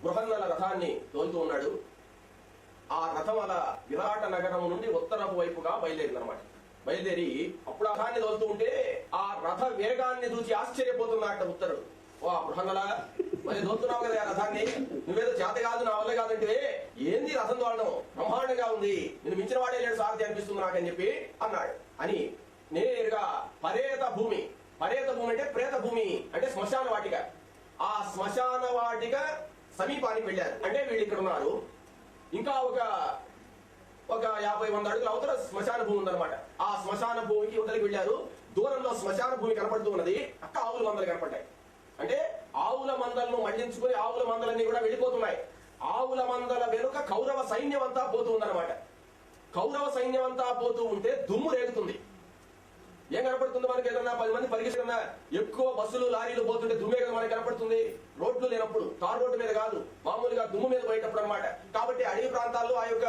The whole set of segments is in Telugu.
బృహన్నల రథాన్ని తోలుతూ ఉన్నాడు. ఆ రథం అలా విరాట నగరం నుండి ఉత్తరపు వైపుగా బయలుదేరిందనమాట. బయలుదేరి అప్పుడు ఆ రథాన్ని తోలుతూ ఉంటే ఆ రథ వేగాన్ని చూసి ఆశ్చర్యపోతున్నాడు ఉత్తరుడు. వా బృహన్నల, మరి తోలుతున్నావు కదా ఆ రథాన్ని, నువ్వేదో చేత కాదు నా వల్ల కాదంటే ఏంది రథం తోలడం, బ్రహ్మాండంగా ఉంది, నేను మించిన వాడే లేడు సారథి అనిపిస్తుంది నాకని చెప్పి అన్నాడు. అని నేరుగా పరేత భూమి అంటే ప్రేత భూమి అంటే శ్మశాన వాటిక, ఆ శ్మశాన వాటిక సమీపానికి వెళ్ళారు. అంటే వీళ్ళు ఇక్కడ ఉన్నారు, ఇంకా ఒక 50-100 అడుగుల అవతల శ్మశాన భూమి ఉందన్నమాట. ఆ శ్మశాన భూమికి ఉదరికి వెళ్ళారు. దూరంలో శ్మశాన భూమి కనపడుతూ ఉన్నది, అక్క ఆవుల మందలు కనపడ్డాయి. అంటే ఆవుల మందలను మళ్లించుకుని ఆవుల మందలన్నీ కూడా వెళ్ళిపోతున్నాయి. ఆవుల మందల వెనుక కౌరవ సైన్యం అంతా పోతూ ఉందన్నమాట. కౌరవ సైన్యం అంతా పోతూ ఉంటే దుమ్ము రేగుతుంది. ఏం కనపడుతుంది మనకి? ఏదన్నా 10 మంది పరిగెత్తున్నా ఎక్కువ బస్సులు లారీలు పోతుంటే దుమ్మే కదా మనకి కనపడుతుంది. రోడ్లు లేనప్పుడు, తార్ రోడ్డు మీద కాదు, మామూలుగా దుమ్ము మీద పోయేటప్పుడు అనమాట. కాబట్టి అడవి ప్రాంతాల్లో ఆ యొక్క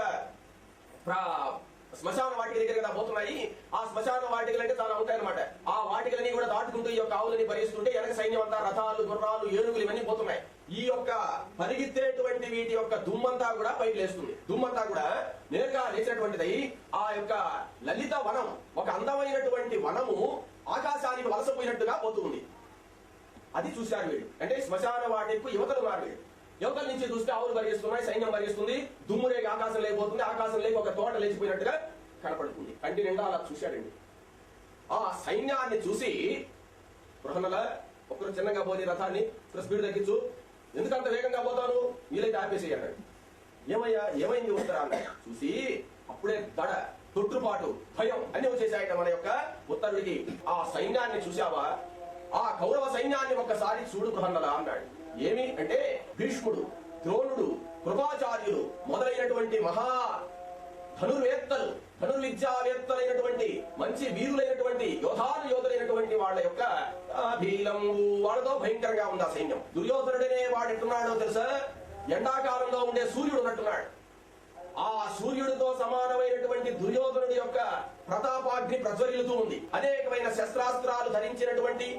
శ్మశాన వాటిక దగ్గర కదా పోతున్నాయి. ఆ శ్మశాన వాటికలు అంటే చాలా ఉంటాయన్నమాట. ఆ వాటికలని కూడా దాటుకుంటూ ఈ యొక్క ఆవులని పరిగిస్తుంటే వెనక సైన్యం అంతా రథాలు, గుర్రాలు, ఏనుగులు ఇవన్నీ పోతున్నాయి. ఈ యొక్క పరిగెత్తేటువంటి వీటి యొక్క దుమ్మంతా కూడా పైకి లేస్తుంది. దుమ్మంతా కూడా నేరుగా లేచినటువంటిది ఆ యొక్క లలిత వనం, ఒక అందమైనటువంటి వనము ఆకాశానికి వలసపోయినట్టుగా పోతుంది. అది చూశారు వీళ్ళు. అంటే శ్మశాన వాటికు యువతలు ఉన్నారు వీళ్ళు. యువతల నుంచి చూస్తే ఆవులు పరిగెస్తున్నాయి, సైన్యం పరిగెస్తుంది, దుమ్ము రేగి ఆకాశం లేకపోతుంది, ఆకాశం లేక ఒక తోట లేచిపోయినట్టుగా కనపడుతుంది. కంటి నిండా అలా చూశాడండి. ఆ సైన్యాన్ని చూసి బృహన్నల, ఒకరు చిన్నగా పోని రథాన్ని స్పీడ్ తగ్గించు, ఎందుకంత వేగంగా పోతాను, వీలైతే ఆపేసేయన్నాడు. ఏమయ్యా ఏమైంది ఉత్తరా అన్నాడు. చూసి అప్పుడే దడ, తొట్టుపాటు, భయం అన్ని వచ్చేసాయట మన యొక్క ఉత్తరుడికి. ఆ సైన్యాన్ని చూసావా, ఆ కౌరవ సైన్యాన్ని ఒక్కసారి చూడు బృహన్నల అన్నాడు. ఏమి అంటే భీష్ముడు, ద్రోణుడు, కృపాచార్యులు మొదలైనటువంటి మహా ధనుర్విద్యావేత్తలైనటువంటి మంచి వీరులైనటువంటి యోధులైనటువంటి వాళ్ళ యొక్క వాళ్ళతో భయంకరంగా ఉంది ఆ సైన్యం. దుర్యోధనుడనే వాడు ఎట్టున్నాడో తెలుసా, ఎండాకాలంలో ఉండే సూర్యుడు ఉన్నట్టున్నాడు. ఆ సూర్యుడితో సమానమైనటువంటి దుర్యోధనుడి యొక్క ప్రతాపాగ్ని ప్రజ్వరిల్లుతూ ఉంది. అనేకమైన శస్త్రాస్త్రాలు ధరించినటువంటి,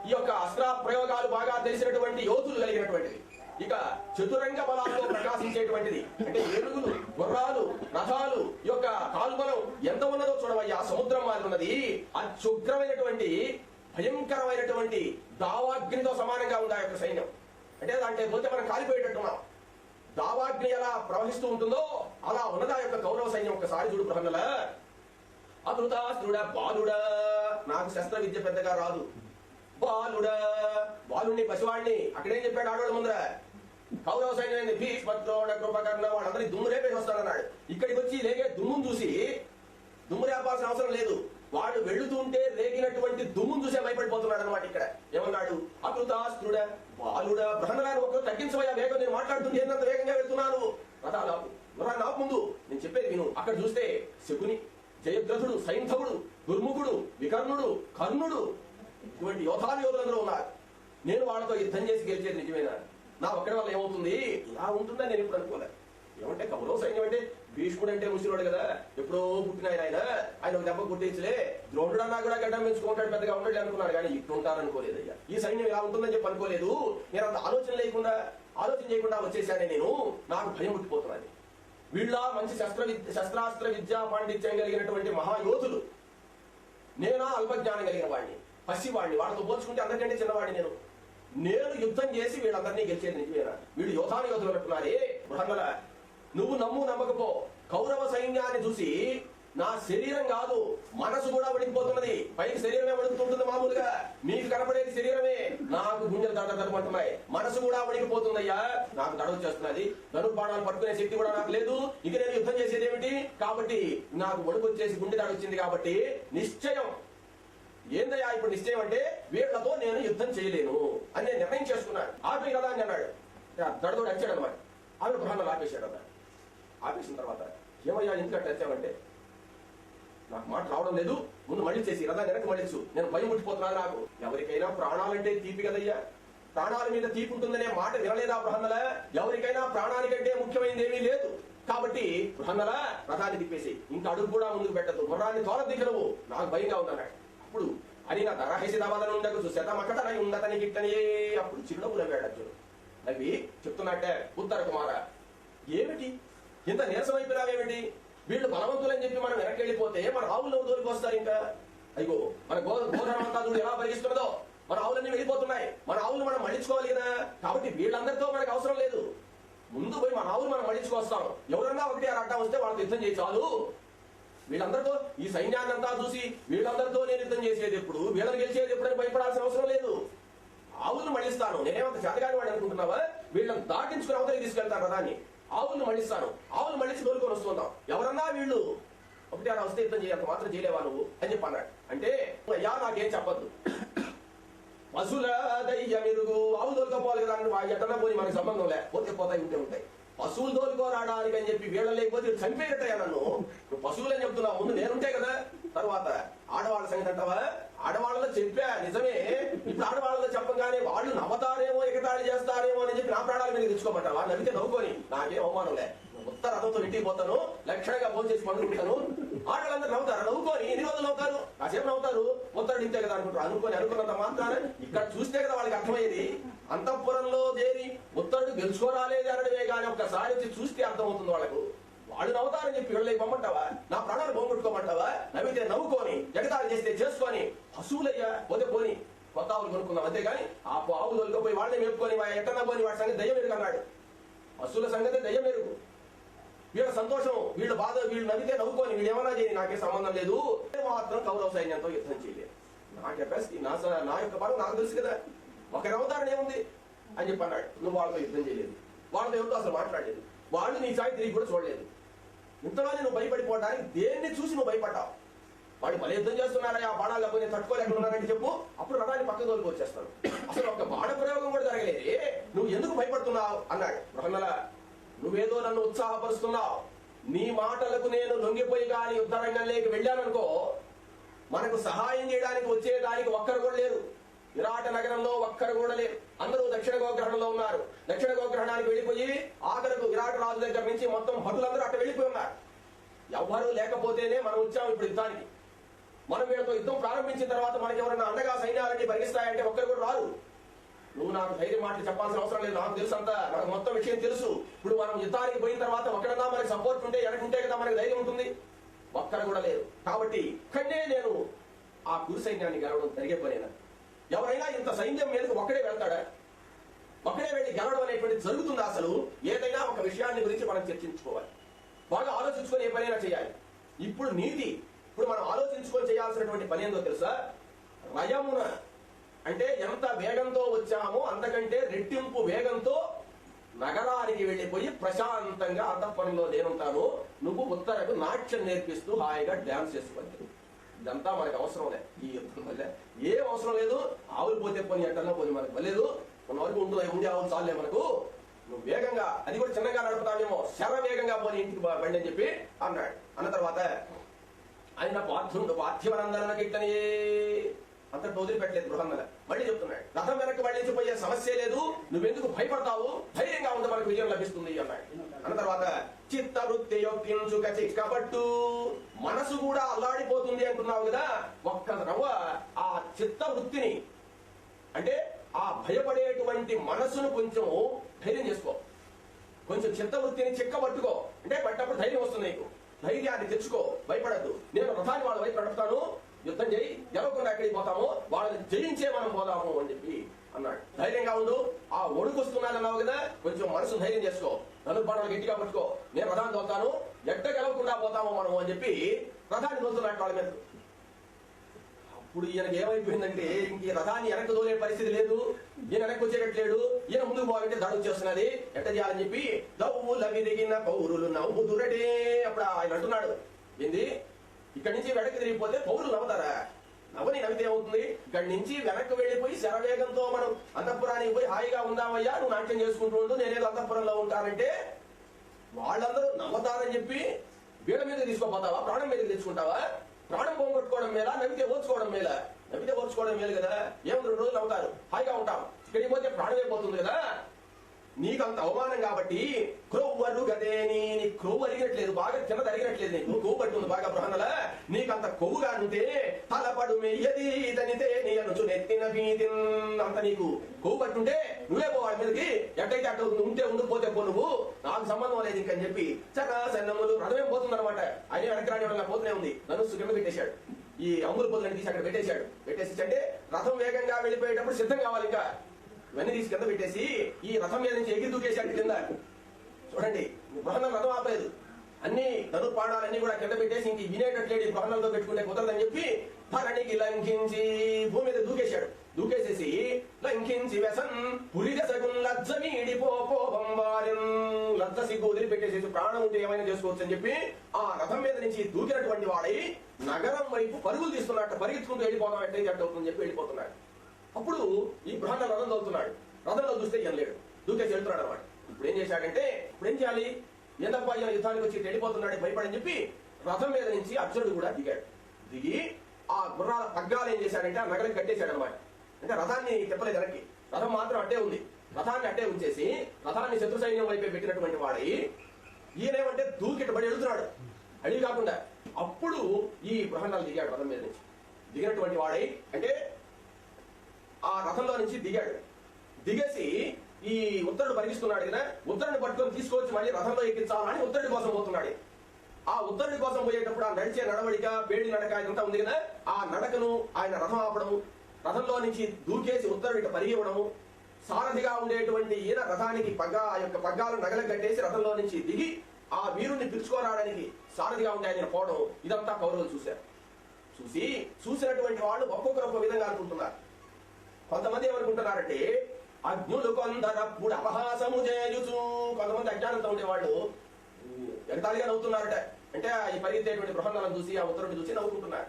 ఈ యొక్క అస్త్ర ప్రయోగాలు బాగా తెలిసినటువంటి యోధులు కలిగినటువంటిది. ఇక చతురంగ బలాలతో ప్రకాశించేటువంటిది. అంటే ఏనుగులు, గుర్రాలు, రథాలు, ఈ యొక్క కాల్బలం ఎంత ఉన్నదో చూడవయ్యా, సముద్రం మాదిరి ఉన్నది. అత్యుగ్రమైనటువంటి భయంకరమైనటువంటి దావాగ్నితో సమానంగా ఉంది ఆ యొక్క సైన్యం. అంటే దాంట్లో పోతే మనం కాలిపోయేటట్టున్నాం. దావాగ్ని ఎలా ప్రవహిస్తూ ఉంటుందో అలా ఉన్నది ఆ యొక్క కౌరవ సైన్యం. ఒక్కసారి చూడు బృహన్నల. అధృతాస్త్రుడా, బాలుడా, నాకు శస్త్ర విద్య పెద్దగా రాదు, బాలుడా, బాలుని పసివాడిని. అక్కడేం చెప్పాడు ఆడవాళ్ళ ముందర? కౌరవ సైన్యం భీష్మద్రోణ కృపకర్ణ వాళ్ళందరినీ దుమ్ము రేపేసి వస్తానన్నాడు. ఇక్కడికి వచ్చి లేకే దుమ్మును చూసి దుమ్ము రేపాల్సిన అవసరం లేదు, వాడు వెళుతుంటే రేగినటువంటి దుమ్మును చూసే భయపడిపోతున్నాడు అనమాట. ఇక్కడ ఏమన్నాడు? అకృతాస్త్రుడ బాలుడా, బృహన్నలాన్ని ఒకరు తగ్గించవయ్యా వేగం, నేను మాట్లాడుతుంటే ఏంటంత వేగంగా వెళ్తున్నాను, రథాలు నాకు ముందు నేను చెప్పేది విను. అక్కడ చూస్తే శకుని, జయద్రథుడు, సైంధవుడు, దుర్ముఖుడు, వికర్ణుడు, కర్ణుడు, ఇటువంటి యోధులందరూ ఉన్నారు. నేను వాళ్ళతో యుద్ధం చేసి గెలిచేది నిజమేనా? నా ఒక్కడి వల్ల ఏమవుతుంది? ఇలా ఉంటుందని నేను ఇప్పుడు అనుకోలేదు. ఏమంటే కౌరవ సైన్యం అంటే భీష్ముడు అంటే ముసిరోడు కదా, ఎప్పుడో పుట్టిన ఆయన ఒక దెబ్బ కొట్టేసిలే, ద్రోణుడు అన్నా కూడా గడ్డం పెంచుకుంటాడు, పెద్దగా ఉంటాడు అనుకున్నాడు, కానీ ఇట్లా ఉంటారనుకోలేదు. అయ్యా ఈ సైన్యం ఇలా ఉంటుందని చెప్పి అనుకోలేదు. నేను అంత ఆలోచన చేయకుండా వచ్చేసానే నేను. నాకు భయం పుట్టిపోతున్నాను. వీళ్ళ మంచి శస్త్రాస్త్ర విద్యా పాండిత్యం కలిగినటువంటి మహాయోధులు, నేనా అల్పజ్ఞానం కలిగిన వాడిని, పసివాడిని, వాళ్ళతో పోల్చుకుంటే అందరికంటే చిన్నవాడిని నేను యుద్ధం చేసి వీళ్ళందరినీ గెలిచేది నిజమేనా? వీళ్ళు యోధులు అంటున్నారే. బృహన్నల, నువ్వు నమ్మకపో, కౌరవ సైన్యాన్ని చూసి నా శరీరం కాదు మనసు కూడా వణికిపోతున్నది. పైకి శరీరమే వణుకుతుంటుంది మామూలుగా, మీకు కనపడేది శరీరమే, నాకు గుండెలు దడమంటున్నాయి, మనసు కూడా వణికిపోతుందయ్యా, నాకు దడ వచ్చేస్తున్నది, ధనుర్బాణాలు పట్టుకునే శక్తి కూడా నాకు లేదు, ఇక నేను యుద్ధం చేసేది ఏమిటి? కాబట్టి నాకు వణుకు వచ్చేసి గుండె దడ వచ్చింది. కాబట్టి నిశ్చయం ఏందయ్యా ఇప్పుడు నిశ్చయం అంటే, వీళ్లతో నేను యుద్ధం చేయలేను అని నేను నిర్ణయం చేసుకున్నాను. ఆపే కదా అని అన్నాడు. దడతోడు వచ్చాడు అనమాట. ఆవిడ బృహన్నలు ఆపేశాడు అన్నాడు. ఆపేసిన తర్వాత ఏమయ్యా ఎందుకంటే వచ్చావంటే, నాకు మాట రావడం లేదు, ముందు మళ్ళించేసి రథాన్ని వెనక్కి మళ్ళించు, నేను భయం పుట్టిపోతున్నాను. నాకు ఎవరికైనా ప్రాణాలంటే తీపి కదయ్యా, ప్రాణాల మీద తీపి ఉంటుందనే మాట వినలేదా బృహన్నల? ఎవరికైనా ప్రాణానికంటే ముఖ్యమైనది ఏమీ లేదు. కాబట్టి బృహన్నల, రథాన్ని తిప్పేసి ఇంకా అడుగు కూడా ముందుకు పెట్టదు, గుర్రాన్ని తోల దిగలవు, నాకు భయంగా ఉందన్నాడు. అప్పుడు అని నా తరహసిదవదనుండకు శతమకటనై ఉండతని గిట్టని. అప్పుడు చిరునవ్వు నవ్వాడు అర్జునుడు. నవ్వి చెప్తున్నట్టే, ఉత్తర కుమార ఏమిటి ఇంత నీరసమైపోయినావేమిటి? వీళ్ళు బలవంతులని చెప్పి మనం వెనక్కి వెళ్ళిపోతే మన ఆవులు దూరికి వస్తారు. ఇంకా అయ్యో మన గోధనమంతా ఎలా పరిగిస్తున్నదో, మన ఆవులన్నీ వెళ్ళిపోతున్నాయి. మన ఆవులు మనం మళ్ళించుకోవాలి కదా. కాబట్టి వీళ్ళందరితో మనకు అవసరం లేదు. ముందు పోయి మన ఆవులు మనం మళ్ళించుకొస్తాం. ఎవరన్నా ఒకటి అడ్డం వస్తే వాళ్ళతో యుద్ధం చేయి చాలు. వీళ్ళందరితో ఈ సైన్యాన్ని అంతా చూసి వీళ్ళందరితో నేను యుద్ధం చేసేది ఎప్పుడు, వీళ్ళని గెలిచేది ఎప్పుడని భయపడాల్సిన అవసరం లేదు. ఆవులను మళ్ళిస్తాను. నేనేమంత చేతగాని వాడు అనుకుంటున్నావా? వీళ్ళని దాటించుకుని అవతలికి తీసుకెళ్తాను రథాన్ని. ఆవులను మళ్ళిస్తాను. ఆవులు మళ్ళించి తోలుకొని వస్తుందాం. ఎవరన్నా వీళ్ళు ఒకటి అలా వస్తే యుద్ధం చేయాలంత మాత్రం చేయలేవా నువ్వు అని చెప్పి అన్నాడు. అంటే అయ్యా నాకేం చెప్పద్దు, పశువుల దయ్య మెరుగు, ఆవులు తోలుకపోవాలి కదా అని ఎట్టన్నా పోయి మనకి సంబంధం లేకపోతే పోతాయి ఉంటే ఉంటాయి. పశువులు తోలుకోరాడానికి అని చెప్పి వీళ్ళ లేకపోతే చంపేటట్టయ్యా నన్ను. నువ్వు పశువులు అని చెప్తున్నావు, ముందు నేనుంటే కదా. తర్వాత ఆడవాళ్ళ సంగతి అంటావా? ఆడవాళ్ళలో చెప్పా నిజమే. ఇప్పుడు ఆడవాళ్ళలో చెప్పగానే వాళ్ళు నవ్వుతారేమో, ఎగతాళి చేస్తారేమో అని చెప్పి నా ప్రాణాల మీద తెచ్చుకోమంటావా? నవ్వితే నవ్వుకొని నాకేం అవమానం లే. ఉత్తర రథంతో ఇంటికి పోతాను, లక్షణంగా ఫోన్ చేసి పండుకుంటాను. ఆడవాళ్ళందరూ నవ్వుతారు. నవ్వుకొని ఎన్ని రోజులు నవ్వుతారు? కాసేపు నవ్వుతారు. ఉత్తరుడు ఇంతే కదా అనుకుంటారు. అనుకున్నంత మాత్రాన ఇక్కడ చూస్తే కదా వాళ్ళకి అర్థమయ్యేది. అంతఃపురంలో చేరి ఉత్తరుడు గెలుచుకోరాలేదు అనడమే కానీ ఒక్కసారి వచ్చి చూస్తే అర్థమవుతుంది వాళ్ళకు. వాళ్ళు నవ్వుతారని చెప్పి వీళ్ళకి పంపమంటావా? నా ప్రాణాలు పోగొట్టుకోమంటావా? నవ్వితే నవ్వుకొని, ఎగతాళి చేస్తే చేసుకొని, పశువులయ్యా పోతే పోని, కొత్త ఆవులు కొనుక్కుందాం అంతేగాని ఆ ఆవులు పోయి వాళ్ళని మేపుకొని ఎట్టన్నా పోని వాడి సంగతి దయ్యం ఎరుగు అన్నాడు. పశువుల సంగతి దయ్యం ఎరుగు. వీళ్ళ సంతోషం, వీళ్ళు బాధ, వీళ్ళు నవ్వితే నవ్వుకొని, వీళ్ళు ఏమన్నా చేయని నాకే సంబంధం లేదు. మాత్రం కౌరవ సైన్యంతో యుద్ధం చేయలేదు. నా కెపాసిటీ, నా యొక్క బలం నాకు తెలుసు కదా. ఒకరి అవతారణ ఏముంది అని చెప్పి అన్నాడు. నువ్వు వాళ్ళతో యుద్ధం చేయలేదు, వాళ్ళతో ఎవరితో అసలు మాట్లాడలేదు, వాళ్ళు నీ సాయి తిరిగి కూడా చూడలేదు. ఇంతలోనే నువ్వు భయపడిపోవడానికి దేన్ని చూసి నువ్వు భయపడ్డావు? వాడు మళ్ళీ యుద్ధం చేస్తున్నారా? ఆ బాణాలు లేకపోతే తట్టుకోలేకున్నారని చెప్పు. అప్పుడు రథాన్ని పక్క తోలుకు వచ్చేస్తాను. అసలు ఒక బాణ ప్రయోగం కూడా జరగలేదే, నువ్వు ఎందుకు భయపడుతున్నావు అన్నాడు. బృహన్నల, నువ్వేదో నన్ను ఉత్సాహపరుస్తున్నావు. నీ మాటలకు నేను లొంగిపోయి కానీ యుద్ధరంగంలోకి వెళ్ళాననుకో, మనకు సహాయం చేయడానికి వచ్చేదానికి ఒక్కరు కూడా లేరు. విరాట నగరంలో ఒక్కరు కూడా లేరు. అందరూ దక్షిణ గోగ్రహణంలో ఉన్నారు. దక్షిణ గోగ్రహణానికి వెళ్ళిపోయి ఆఖరకు విరాట రాజు దగ్గర నుంచి మొత్తం భటులందరూ అట్ట వెళ్ళిపోయి ఉన్నారు. ఎవ్వరూ లేకపోతేనే మనం వచ్చాము ఇప్పుడు యుద్ధానికి. మనం వీళ్ళతో యుద్ధం ప్రారంభించిన తర్వాత మనకి ఎవరైనా అండగా సైన్యాలన్నీ పరిగిస్తాయంటే ఒక్కరు కూడా రారు. నువ్వు నాకు ధైర్యం మాటలు చెప్పాల్సిన అవసరం లేదు, నాకు తెలుసు అంతా, నాకు మొత్తం విషయం తెలుసు. ఇప్పుడు మనం యుద్ధానికి పోయిన తర్వాత ఒక్కడన్నా మనకి సపోర్ట్ ఉంటే, ఎనకుంటే కదా మనకి ధైర్యం ఉంటుంది. ఒక్కరు కూడా లేరు. కాబట్టి ఇక్కడనే నేను ఆ కురు సైన్యాన్ని గెలవడం జరిగే పనేనా? ఎవరైనా ఇంత సైన్యం మీదకి ఒక్కడే వెళ్తాడా? ఒక్కడే వెళ్ళి గెలవడం అనేటువంటిది జరుగుతుందా? అసలు ఏదైనా ఒక విషయాన్ని గురించి మనం చర్చించుకోవాలి, బాగా ఆలోచించుకొని ఏ పనైనా చేయాలి. ఇప్పుడు నీతి, ఇప్పుడు మనం ఆలోచించుకొని చేయాల్సినటువంటి పని ఏందో తెలుసా? రయమున అంటే ఎంత వేగంతో వచ్చామో అంతకంటే రెట్టింపు వేగంతో నగరానికి వెళ్ళిపోయి ప్రశాంతంగా అంతఃపురంలో నేనుంటాను, నువ్వు ఉత్తరకు నాట్యం నేర్పిస్తూ హాయిగా డ్యాన్స్ చేసుకోవాలి. ఇదంతా మనకు అవసరం లే. ఈ యుద్ధం వల్ల ఏం అవసరం లేదు. ఆవులు పోతే పోని, ఎట్టన్నా పోని, మనకు వల్లేదు. మన వరకు ఉండే ఆవులు చాలే మనకు. నువ్వు వేగంగా, అది కూడా చిన్నగా నడుపుతావేమో, శర వేగంగా పోని ఇంటికి బండి అని చెప్పి అన్నాడు. అన్న తర్వాత ఆయన పార్థివనందనకి ఇట్లనే అంతటి వదిలిపెట్టలేదు బృహన్నల. మళ్ళీ చెప్తున్నాడు, రథం వెనక్కి మళ్ళించిపోయే సమస్య లేదు, నువ్వెందుకు భయపడతావు, ధైర్యంగా ఉంటే మనకు విజయం లభిస్తుంది అన్నాడు. అన్న తర్వాత చిత్తవృత్తి యొక్కించుక చిక్కబట్టు, మనసు కూడా అల్లాడిపోతుంది అంటున్నావు కదా, ఒక్క రవ్వ ఆ చిత్తవృత్తిని అంటే ఆ భయపడేటువంటి మనసును కొంచెం ధైర్యం చేసుకో, కొంచెం చిత్తవృత్తిని చిక్కబట్టుకో. అంటే పట్టినప్పుడు ధైర్యం వస్తుంది నీకు. ధైర్యాన్ని తెచ్చుకో, భయపడద్దు. నేను రథాన్ని వాళ్ళ వైపు నడుపుతాను, యుద్ధం చేయి, గెలవకుండా ఎక్కడికి పోతామో వాళ్ళని జయించే మనం పోదాము అని చెప్పి అన్నాడు. ధైర్యంగా ఉండు. ఆ ఒడుకు వస్తున్నానన్నావు కదా, కొంచెం మనసు ధైర్యం చేసుకో, నలుగు బాణాలు గట్టిగా పట్టుకో, నేను రథాన్ని తోలుతాను, ఎట్ట గెలవకుండా పోతామో మనం అని చెప్పి రథాన్ని తోలుతున్నాడు వాళ్ళ మీద. అప్పుడు ఈయనకి ఏమైపోయిందంటే, ఇంక ఈ రథాన్ని వెనక్కి తోలే పరిస్థితి లేదు, ఈయన వెనక్కి వచ్చేటట్లేడు, ఈయన ముందుకు పోవాలంటే దాడి వచ్చేస్తున్నది, ఎట్ట చేయాలని చెప్పి దవ్వుల విరిగిన పౌరులు నవ్వుదురటే. అప్పుడు ఆయన అంటున్నాడు, ఏంది ఇక్కడి నుంచి వెనక్కి తిరిగిపోతే పౌరులు నవ్వుతారా? నవ్వితే ఏమవుతుంది? ఇక్కడి నుంచి వెనక్కి వెళ్ళిపోయి శరవేగంతో మనం అంతఃపురానికి పోయి హాయిగా ఉందామయ్యా, నువ్వు నాట్యం చేసుకుంటూ ఉండు, నేనేదో అంతఃపురంలో ఉంటానంటే వాళ్ళందరూ నవ్వుతారని చెప్పి వీళ్ళ మీద తీసుకోపోతావా? ప్రాణం మీద తెచ్చుకుంటావా? ప్రాణం పోగొట్టుకోవడం మీద, నవ్వితే ఓర్చుకోవడం మీద. నవ్వితే ఓర్చుకోవడం మేలు కదా. ఏం 2 రోజులు నవ్వుతారు, హాయిగా ఉంటాం. ఇక్కడికి పోతే ప్రాణమే పోతుంది కదా. నీకంత అవమానం కాబట్టి క్రొవ్వరు గదే నీ క్రొవ్వు అరిగినట్లేదు, బాగా కింద అరిగినట్లేదు, నీకు కొవ్వు పట్టుంది బాగా బ్రహ్మణల, నీకంత కొవ్వుగా ఉంటే తలపడు మెయ్యది తనితే నీ అనుచు నెత్తిన భీతి, అంత నీకు కొవ్వు పట్టుంటే నువ్వే పోవాలి మీదకి, ఎట్టయితే అట్ట ఉంటే ఉండిపోతే పో, నువ్వు నాకు సంబంధం లేదు ఇంకని చెప్పి సన్నములు రథమేం పోతుందన్నమాట. ఆయన వెనకరాని వాళ్ళ పోతూనే ఉంది, ధనుస్సు కింద పెట్టేశాడు, ఈ అంబుల పొద్దులని తీసి అక్కడ పెట్టేశాడు. పెట్టేసి అంటే రథం వేగంగా వెళ్ళిపోయేటప్పుడు సిద్ధం కావాలి, ఇంకా ఇవన్నీ తీసి కింద పెట్టేసి ఈ రథం మీద నుంచి ఎగిరి దూకేశాడు కింద. చూడండి, బృహన్నలు రథం ఆపలేదు, అన్ని ధనుర్బాణాలన్నీ కూడా కింద పెట్టేసి ఇంక వినేటట్లేడు, ఈ బృహన్నలతో పెట్టుకుంటే కుదరదని చెప్పి ధరణికి లంఘించి భూమి మీద దూకేశాడు. దూకేసేసి లంఘించి వ్యసన్ పురిదసగున్ లజ్జమీడిపోపోబంబారిన్, లజ్జ సిగ్గు వదిలిపెట్టేసేసి ప్రాణం ఉంటే ఏమైనా చేసుకోవచ్చు అని చెప్పి ఆ రథం మీద నుంచి దూకినటువంటి వాడై నగరం వైపు పరుగులు తీస్తున్నాడు. పరిగెత్తుకుంటూ వెళ్ళిపోతాం, ఎట్లయితే అట్ట అవుతుందని చెప్పి వెళ్ళిపోతున్నాడు. అప్పుడు ఈ బృహన్న రథం తోలుతున్నాడు, రథంలో చూస్తే ఏం లేడు, దూకేసి వెళ్తున్నాడు అన్నమాట. ఇప్పుడు ఏం చేశాడంటే, ఇప్పుడు ఏం చేయాలి, ఏందబ్బా ఈయన యుద్ధానికి వచ్చి వెళ్ళిపోతున్నాడు భయపడని చెప్పి రథం మీద నుంచి అర్జునుడు కూడా దిగాడు. దిగి ఆ గుర్రాల పగ్గాలు ఏం చేశాడంటే ఆ నగరం కట్టేశాడు అనమాట. అంటే రథాన్ని తిప్పలేదు వెనక్కి, రథం మాత్రం అట్టే ఉంది. రథాన్ని అట్టే ఉంచేసి రథాన్ని శత్రు సైన్యం వైపే పెట్టినటువంటి వాడై ఈయనేమంటే దూకిటబడి వెళ్తున్నాడు అడిగి కాకుండా. అప్పుడు ఈ బృహన్నలు దిగాడు రథం మీద నుంచి. దిగినటువంటి వాడై అంటే ఆ రథంలో నుంచి దిగాడు. దిగేసి ఈ ఉత్తరుడు పరిగిస్తున్నాడు కదా, ఉత్తరుని పట్టుకొని తీసుకొచ్చి మళ్ళీ రథంలో ఎక్కించాలని ఉత్తరుడి కోసం పోతున్నాడు. ఆ ఉత్తరుడి కోసం పోయేటప్పుడు ఆ నడిచే నడవడిక, పేడి నడక ఇదంతా ఉంది కదా, ఆ నడకను ఆయన రథం ఆపడము, రథంలో నుంచి దూకేసి ఉత్తరుడికి పరిగివ్వడము, సారథిగా ఉండేటువంటి ఈయన రథానికి ఆ యొక్క పగ్గాలను నగలు కట్టేసి రథంలో నుంచి దిగి ఆ వీరుణ్ణి పిలుచుకోరావడానికి సారథిగా ఉండే ఆయన పోవడం, ఇదంతా కౌరవులు చూశారు. చూసినటువంటి వాళ్ళు ఒక్కొక్క విధంగా అనుకుంటున్నారు. కొంతమంది ఏమనుకుంటున్నారంటే అజ్ఞులు కొందరప్పుడు అపహాసము చేయుచు, కొంతమంది అజ్ఞానంతో ఉండేవాళ్ళు ఎగతాళిగా నవ్వుతున్నారట. అంటే ఈ పరిగెత్తేటువంటి బృహన్నలను చూసి ఆ ఉత్తరుడిని చూసి నవ్వుకుంటున్నారు.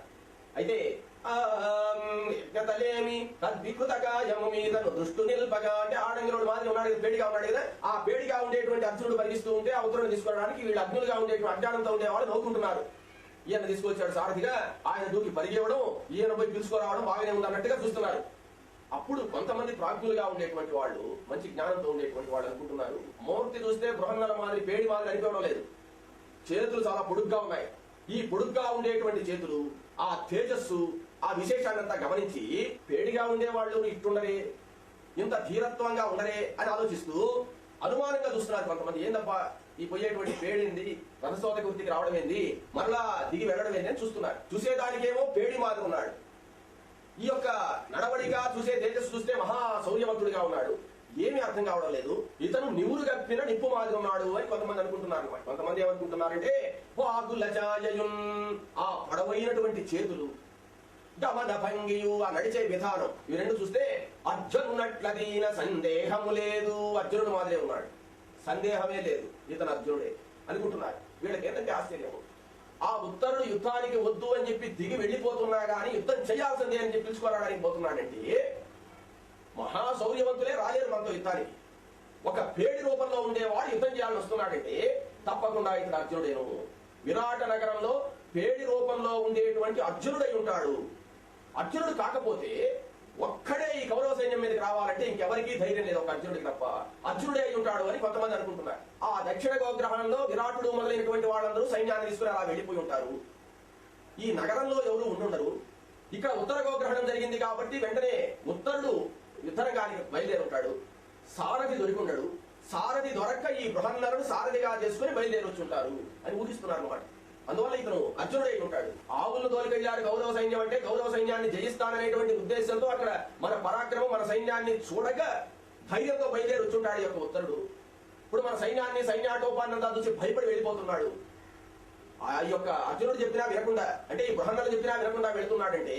అయితే యజ్ఞతలేమి తద్వికృతకాయము మీదను దృష్టి నిల్పగా, అంటే ఆడంగిరుడు మాదిరి ఉన్నాడు, పేడిగా ఉన్నాడు కదా, ఆ పేడిగా ఉండేటువంటి అర్జునుడు పరిగిస్తూ ఉంటే ఆ ఉత్తరుడిని తీసుకోవడానికి వీళ్ళు అజ్ఞులుగా ఉండేటువంటి అజ్ఞానంతో ఉండేవాళ్ళు నవ్వుకుంటున్నారు. ఈయన తీసుకొచ్చాడు సారథిగా, ఆయన దూకి పరిగెవడం, ఈయన పోయి పిలుచుకోరావడం బాగానే ఉంది అన్నట్టుగా చూస్తున్నారు. అప్పుడు కొంతమంది ప్రాజ్ఞులుగా ఉండేటువంటి వాళ్ళు, మంచి జ్ఞానంతో ఉండేటువంటి వాళ్ళు అనుకుంటున్నారు, మూర్తి చూస్తే బృహన్నల మాదిరి పేడి మాదిరి అనిపించడం లేదు, చేతులు చాలా పొడుగ్గా ఉన్నాయి. ఈ పొడుగ్గా ఉండేటువంటి చేతులు, ఆ తేజస్సు, ఆ విశేషాన్నంతా గమనించి పేడిగా ఉండేవాళ్ళు ఇట్టుండరే, ఇంత ధీరత్వంగా ఉండరే అని ఆలోచిస్తూ అనుమానంగా చూస్తున్నారు కొంతమంది. ఏందబ్బా ఈ పోయేటువంటి పేడింది, రథసోద గుర్తికి రావడం ఏంది, మరలా దిగి వెళ్ళడం ఏంది అని చూస్తున్నారు. చూసేదానికేమో పేడి మాదిరి ఉన్నాడు, ఈ యొక్క నడవడిగా చూసే తేజస్సు చూస్తే మహా శౌర్యవంతుడిగా ఉన్నాడు, ఏమీ అర్థం కావడం లేదు, ఇతను నివురు గప్పిన నిప్పు మాదిరి ఉన్నాడు అని కొంతమంది అనుకుంటున్నారు. కొంతమంది ఏమనుకుంటున్నారంటే ఆ పొడవైనటువంటి చేతులు, గమన భంగియు, ఆ నడిచే విధానం, ఇవి రెండు చూస్తే అర్జునున్నట్లదీన సందేహము లేదు, అర్జునుడు మాదిరే ఉన్నాడు, సందేహమే లేదు, ఇతను అర్జునుడే అనుకుంటున్నారు. వీళ్ళకి ఏంటంటే ఆశ్చర్యము, ఆ ఉత్తరుడు యుద్ధానికి వద్దు అని చెప్పి దిగి వెళ్ళిపోతున్నా గానీ యుద్ధం చేయాల్సిందే అని చెప్పి పిలుచుకోవడానికి పోతున్నాడంటే మహాశౌర్యవంతులే రాలేరు మనతో యుద్ధానికి. ఒక పేడి రూపంలో ఉండేవాడు యుద్ధం చేయాలని వస్తున్నాడంటే తప్పకుండా ఇతడు అర్జునుడేను. విరాట నగరంలో పేడి రూపంలో ఉండేటువంటి అర్జునుడై ఉంటాడు. అర్జునుడు కాకపోతే ఒక్కడే ఈ కౌరవ సైన్యం మీదకి రావాలంటే ఇంకెవరికీ ధైర్యం లేదు, ఒక అర్జునుడికి తప్ప. అర్జునుడే అయి ఉంటాడు అని కొంతమంది అనుకుంటున్నారు. ఆ దక్షిణ గోగ్రహణంలో విరాటుడు మొదలైనటువంటి వాళ్ళందరూ సైన్యాన్ని తీసుకుని అలా వెళ్ళిపోయి ఉంటారు. ఈ నగరంలో ఎవరు ఉండుండరు. ఇక్కడ ఉత్తర గోగ్రహణం జరిగింది కాబట్టి వెంటనే ఉత్తరుడు యుద్ధరంగానికి బయలుదేరి ఉంటాడు. సారథి దొరికిండడు. సారథి దొరక్క ఈ బృహన్నరుడు సారథిగా చేసుకుని బయలుదేరి వచ్చి ఉంటారు అని ఊహిస్తున్నారు అన్నమాట. అందువల్ల ఇతను అర్జునుడై ఉంటాడు. ఆవులను తోలికెళ్ళాడు కౌరవ సైన్యం అంటే కౌరవ సైన్యాన్ని జయిస్తాననేటువంటి ఉద్దేశంతో అక్కడ మన పరాక్రమం, మన సైన్యాన్ని చూడక ధైర్యంతో బయలుదేరి వచ్చుంటాడు ఈ యొక్క ఉత్తరుడు. ఇప్పుడు మన సైన్యాన్ని, సైన్యాటోపాన్నంతా చూసి భయపడి వెళ్ళిపోతున్నాడు. ఆ యొక్క అర్జునుడు చెప్పినా వినకుండా, అంటే ఈ బృహన్నలు చెప్పినా వినకుండా వెళుతున్నాడంటే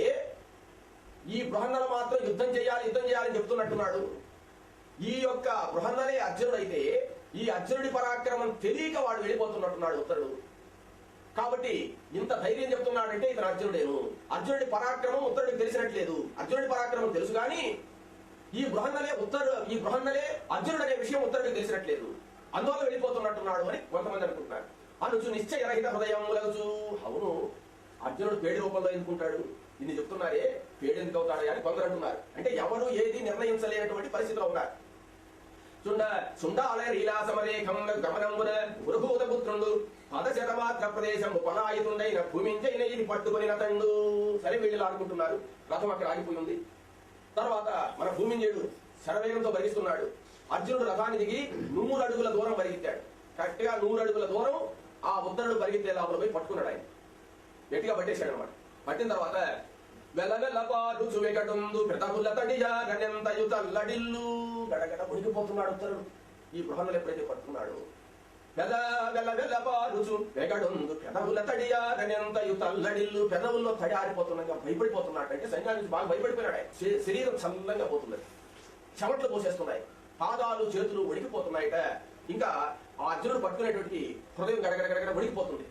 ఈ బృహన్నలు మాత్రం యుద్ధం చేయాలని చెప్తున్నట్టున్నాడు. ఈ యొక్క బృహన్నలే అర్జునుడైతే ఈ అర్జునుడి పరాక్రమం తెలియక వాడు వెళ్ళిపోతున్నట్టున్నాడు ఉత్తరుడు. కాబట్టి ఇంత ధైర్యం చెప్తున్నాడంటే ఇతను అర్జునుడేను. అర్జునుడి పరాక్రమం ఉత్తరుడికి తెలిసినట్లేదు. అర్జునుడి పరాక్రమం తెలుసు కానీ ఈ బృహన్నలే అర్జునుడు అనే విషయం ఉత్తరుడికి తెలిసినట్లేదు. అందువల్ల వెళ్ళిపోతున్నట్టున్నాడు అని కొంతమంది అనుకుంటున్నారు. అనుచు నిశ్చయరహిత హృదయం లగుచు, అవును అర్జునుడు పేడి రూపంలో ఎందుకుంటాడు, ఇన్ని చెప్తున్నారే పేడి ఎందుకు అవుతాడు అని కొందరు అంటున్నారు. అంటే ఎవరు ఏది నిర్ణయించలేనటువంటి పరిస్థితిలో ఉన్నారు. సుండాలయ లీలాసమరేఖం గమనంబున పురుహూత పుత్రుండు పదశతమాత్ర ప్రదేశం పలాయుతుండైన భూమించైన ఇది పట్టుకుని నతండు. సరే వీళ్ళు ఆడుకుంటున్నారు, రథం అక్కడ ఆగిపోయి ఉంది. తర్వాత మన భూమింజయుడు శరవేగంతో పరిగిస్తున్నాడు. అర్జునుడు రథాన్ని దిగి 100 అడుగుల దూరం పరిగెత్తాడు. కరెక్ట్ గా 100 అడుగుల దూరం ఆ ఉత్తరుడు పరిగెత్తే లోపల పోయి పట్టుకున్నాడు. ఆయన గట్టిగా పట్టేశాడు అనమాట. పట్టిన తర్వాత వెలవెలపారుచు వెగటుందు పెదవుల తడియారనెంతయు తల్లడిల్లు. గడగడ మునిగిపోతున్నాడు ఉత్తరుడు ఈ బృహన్నలు ఎప్పుడైతే పట్టుకున్నాడు. వెలవెలపారుచు వెగడుందు పెదవుల తడియారనెంతయు తల్లడిల్లు. పెదవుల్లో తడి ఆరిపోతున్నాగా భయపడిపోతున్నాడు. అంటే సైన్యానికి బాగా భయపడిపోయినాడు. శరీరం చల్లంగా పోతున్నది, చెమట్లు పోసేస్తున్నాయి, పాదాలు చేతులు వణికిపోతున్నాయట. ఇంకా ఆ అర్జునుడు పట్టుకునేటువంటి హృదయం గడగడగడగడ వణికిపోతుంది.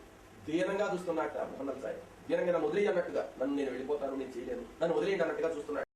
దీనంగా చూస్తున్నట్ట బృహన్నల సాయి. దీనంగా నన్ను వదిలేయి అన్నట్టుగా, నన్ను నేను వెళ్ళిపోతాను, నేను చేయలేను, నన్ను వదిలేయండి అన్నట్టుగా చూస్తున్నాడు.